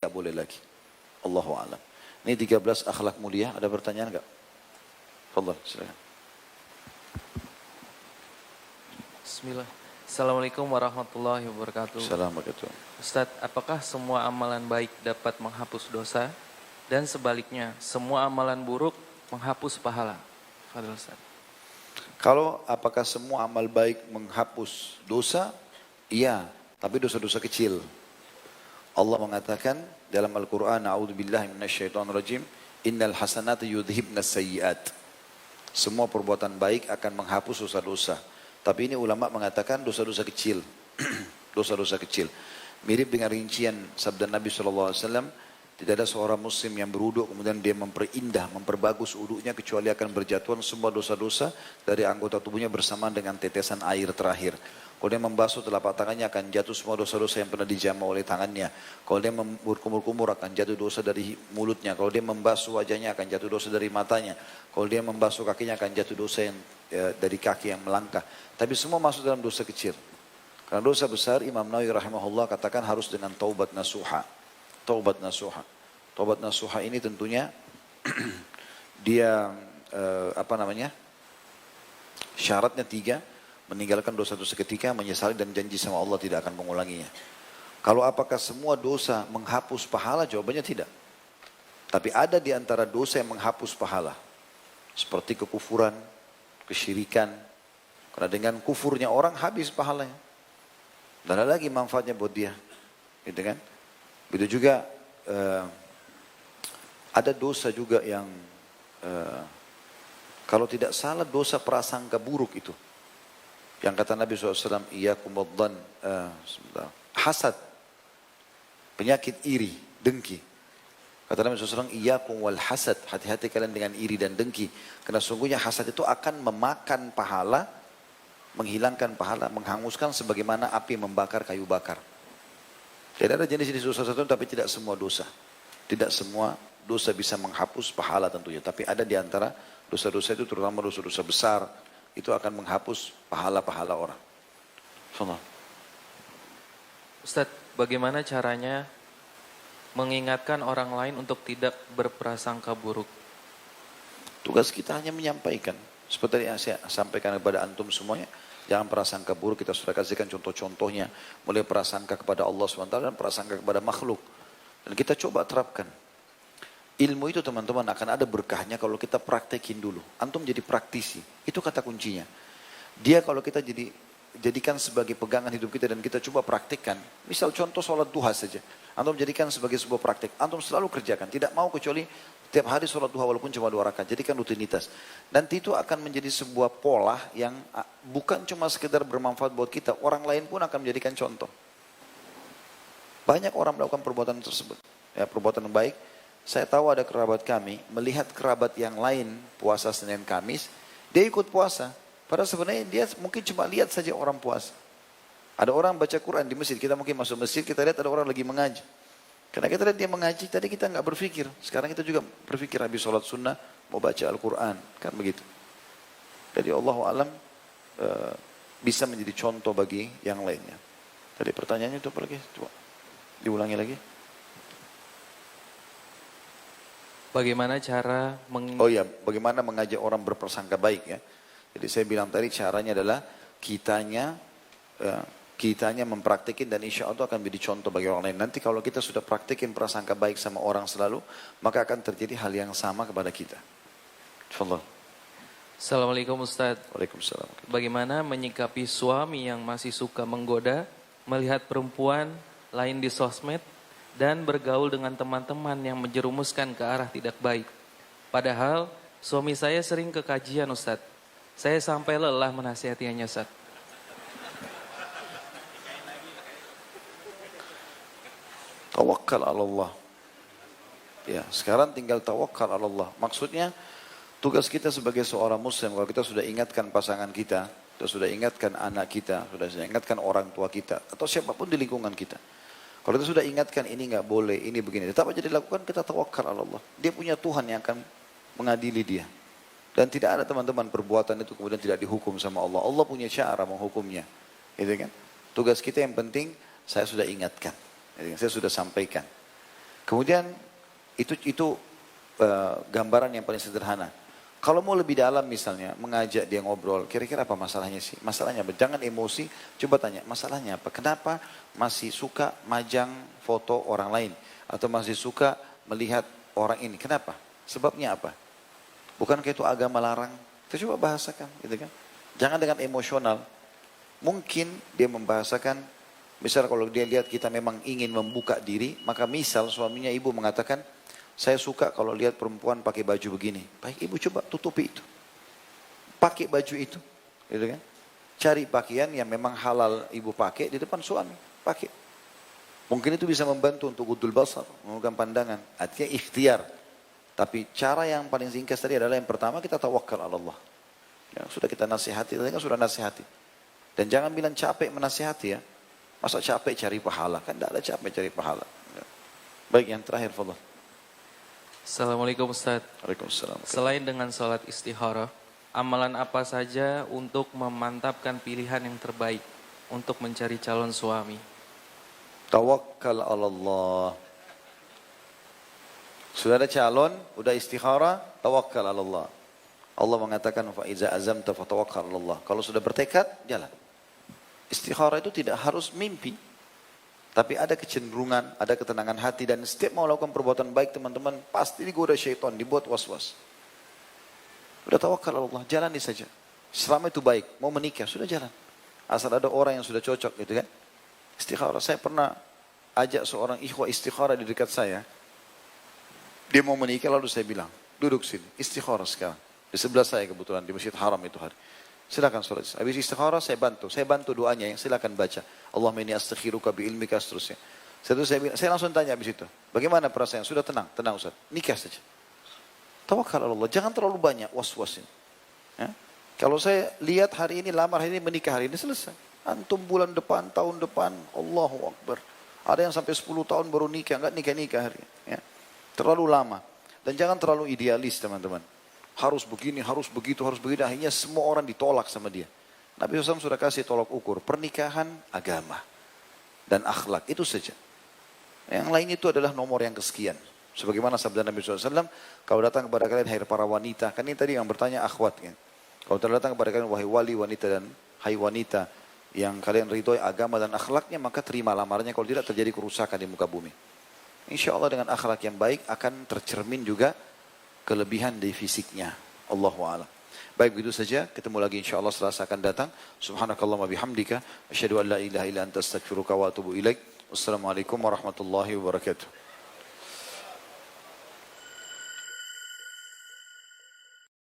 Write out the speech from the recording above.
nggak boleh lagi. Allahu a'lam. Ini 13 akhlak mulia. Ada pertanyaan nggak? Fadhal, silakan. Bismillah. Assalamualaikum warahmatullahi wabarakatuh. Assalamualaikum. Ustadz, apakah semua amalan baik dapat menghapus dosa? Dan sebaliknya, semua amalan buruk menghapus pahala? Fadhil Ustadz. Kalau apakah semua amal baik menghapus dosa? Iya, tapi dosa-dosa kecil. Allah mengatakan dalam Al-Quran, A'udzubillahi minasyaitonirrajim, Innal hasanati yudhibnas sayyiat. Semua perbuatan baik akan menghapus dosa-dosa. Tapi ini ulama mengatakan dosa-dosa kecil. Dosa-dosa kecil. Mirip dengan rincian sabda Nabi SAW, tidak ada seorang muslim yang berwudu kemudian dia memperindah, memperbagus wudunya kecuali akan berjatuhan semua dosa-dosa dari anggota tubuhnya bersamaan dengan tetesan air terakhir. Kalau dia membasuh telapak tangannya akan jatuh semua dosa-dosa yang pernah dijamah oleh tangannya. Kalau dia berkumur-kumur akan jatuh dosa dari mulutnya. Kalau dia membasuh wajahnya akan jatuh dosa dari matanya. Kalau dia membasuh kakinya akan jatuh dosa yang dari kaki yang melangkah. Tapi semua masuk dalam dosa kecil. Karena dosa besar Imam Nawawi rahimahullah katakan harus dengan taubat nasuha. Taubat nasuha. Taubat nasuha ini tentunya dia syaratnya 3. Meninggalkan dosa-dosa ketika, menyesali dan janji sama Allah tidak akan mengulanginya. Kalau apakah semua dosa menghapus pahala? Jawabannya tidak. Tapi ada di antara dosa yang menghapus pahala. Seperti kekufuran, kesyirikan. Karena dengan kufurnya orang habis pahalanya. Dan ada lagi manfaatnya buat dia. Gitu kan? Begitu juga ada dosa juga yang kalau tidak salah dosa prasangka buruk itu. Yang kata Nabi SAW, Iyakum wadhan, hasad, penyakit iri, dengki. Kata Nabi SAW, Iyakum wal hasad, hati-hati kalian dengan iri dan dengki. Karena sungguhnya hasad itu akan memakan pahala, menghilangkan pahala, menghanguskan sebagaimana api membakar kayu bakar. Tidak ada jenis-jenis dosa satu, tapi tidak semua dosa. Tidak semua dosa bisa menghapus pahala tentunya. Tapi ada di antara dosa-dosa itu, terutama dosa-dosa besar, itu akan menghapus pahala-pahala orang. Ustadz, bagaimana caranya mengingatkan orang lain untuk tidak berprasangka buruk? Tugas kita hanya menyampaikan. Seperti yang saya sampaikan kepada antum semuanya. Jangan prasangka buruk, kita sudah kasihkan contoh-contohnya. Mulai prasangka kepada Allah SWT dan prasangka kepada makhluk. Dan kita coba terapkan. Ilmu itu teman-teman akan ada berkahnya kalau kita praktekin dulu. Antum jadi praktisi. Itu kata kuncinya. Dia kalau kita jadikan sebagai pegangan hidup kita dan kita coba praktekkan. Misal contoh sholat duha saja. Antum jadikan sebagai sebuah praktek. Antum selalu kerjakan. Tidak mau kecuali tiap hari sholat duha walaupun cuma 2 rakaat. Jadikan rutinitas. Nanti itu akan menjadi sebuah pola yang bukan cuma sekedar bermanfaat buat kita. Orang lain pun akan menjadikan contoh. Banyak orang melakukan perbuatan tersebut. Ya, perbuatan baik. Saya tahu ada kerabat kami, melihat kerabat yang lain puasa Senin Kamis, dia ikut puasa. Padahal sebenarnya dia mungkin cuma lihat saja orang puasa. Ada orang baca Quran di masjid, kita mungkin masuk masjid, kita lihat ada orang lagi mengaji. Karena kita lihat dia mengaji, tadi kita nggak berpikir. Sekarang kita juga berpikir habis sholat sunnah, mau baca Al-Quran. Kan begitu. Jadi Allahu'alam bisa menjadi contoh bagi yang lainnya. Tadi pertanyaannya itu apa lagi? Coba diulangi lagi. Bagaimana cara bagaimana mengajak orang berprasangka baik ya. Jadi saya bilang tadi caranya adalah kitanya mempraktikin dan insya Allah akan menjadi contoh bagi orang lain. Nanti kalau kita sudah praktikin prasangka baik sama orang selalu, maka akan terjadi hal yang sama kepada kita. Insyaallah. Assalamualaikum Ustadz. Waalaikumsalam. Bagaimana menyikapi suami yang masih suka menggoda, melihat perempuan lain di sosmed, dan bergaul dengan teman-teman yang menjerumuskan ke arah tidak baik. Padahal suami saya sering ke kajian Ustadz. Saya sampai lelah menasihatinya Ustadz. Tawakkal ala Allah. Ya, sekarang tinggal tawakkal ala Allah. Maksudnya tugas kita sebagai seorang muslim, kalau kita sudah ingatkan pasangan kita, kita sudah ingatkan anak kita, sudah ingatkan orang tua kita, atau siapapun di lingkungan kita. Kalau kita sudah ingatkan ini nggak boleh, ini begini, tetap aja dilakukan, kita tawakkal ala Allah. Dia punya Tuhan yang akan mengadili dia. Dan tidak ada teman-teman perbuatan itu kemudian tidak dihukum sama Allah. Allah punya cara menghukumnya. Gitu kan? Tugas kita yang penting saya sudah ingatkan. Saya sudah sampaikan. Kemudian itu gambaran yang paling sederhana. Kalau mau lebih dalam misalnya, mengajak dia ngobrol, kira-kira apa masalahnya sih? Masalahnya apa? Jangan emosi, coba tanya, masalahnya apa? Kenapa masih suka majang foto orang lain? Atau masih suka melihat orang ini? Kenapa? Sebabnya apa? Bukankah itu agama larang? Kita coba bahasakan, gitu kan? Jangan dengan emosional. Mungkin dia membahasakan, misal kalau dia lihat kita memang ingin membuka diri, maka misal suaminya ibu mengatakan, saya suka kalau lihat perempuan pakai baju begini. Baik, ibu coba tutupi itu. Pakai baju itu. Gitu kan? Cari pakaian yang memang halal ibu pakai di depan suami. Pakai. Mungkin itu bisa membantu untuk gudul basar. Membuka pandangan. Artinya ikhtiar. Tapi cara yang paling ringkas tadi adalah yang pertama kita tawakal ala Allah. Ya, sudah kita nasihati. Tadi kan sudah nasihati. Dan jangan bilang capek menasihati ya. Masa capek cari pahala. Kan tidak ada capek cari pahala. Ya. Baik, yang terakhir Fadhal. Assalamualaikum Ustaz. Waalaikumsalam. Selain dengan sholat istikharah, amalan apa saja untuk memantapkan pilihan yang terbaik untuk mencari calon suami? Tawakkal ala Allah. Sudah ada calon, udah istikharah, tawakkal ala Allah. Allah mengatakan fa iza azamta fatawakkal ala Allah. Kalau sudah bertekad, jalan. Istikharah itu tidak harus mimpi. Tapi ada kecenderungan, ada ketenangan hati dan setiap mau lakukan perbuatan baik teman-teman pasti digoda syaitan, dibuat was-was. Sudah tawakal Allah, jalani saja. Selama itu baik, mau menikah sudah jalan. Asal ada orang yang sudah cocok gitu kan. Istikharah, saya pernah ajak seorang ikhwah istikharah di dekat saya. Dia mau menikah lalu saya bilang, duduk sini, istikharah sekarang. Di sebelah saya kebetulan di Masjid Haram itu hari. Silakan sholat. Habis istikharah saya bantu doanya yang silakan baca. Allahumma inni astakhiruka bi ilmika seterusnya. Saya langsung tanya habis itu. Bagaimana perasaan? Sudah tenang Ustaz. Nikah saja. Tawakal Allah. Jangan terlalu banyak was-wasin. Ya? Kalau saya lihat hari ini lamar hari ini menikah hari ini selesai. Antum bulan depan, tahun depan, Allahu Akbar. Ada yang sampai 10 tahun baru nikah, enggak nikah hari ini. Ya? Terlalu lama. Dan jangan terlalu idealis teman-teman. Harus begini, harus begitu, harus begitu. Akhirnya semua orang ditolak sama dia. Nabi SAW sudah kasih tolak ukur. Pernikahan, agama, dan akhlak. Itu saja. Yang lain itu adalah nomor yang kesekian. Sebagaimana sabda Nabi SAW. Kalau datang kepada kalian, hai para wanita. Kan ini tadi yang bertanya akhwat. Kan? Kalau datang kepada kalian, wahai wali wanita dan hai wanita. Yang kalian ridhoi agama dan akhlaknya. Maka terima lamarnya. Kalau tidak terjadi kerusakan di muka bumi. Insya Allah dengan akhlak yang baik akan tercermin juga kelebihan dari fisiknya. Allahu a'lam. Baik, begitu saja. Ketemu lagi insyaallah Selasa akan datang. Subhanakallahumma bihamdika asyhadu an la ilaha illa anta astaghfiruka wa atubu ilaik. Wassalamualaikum warahmatullahi wabarakatuh.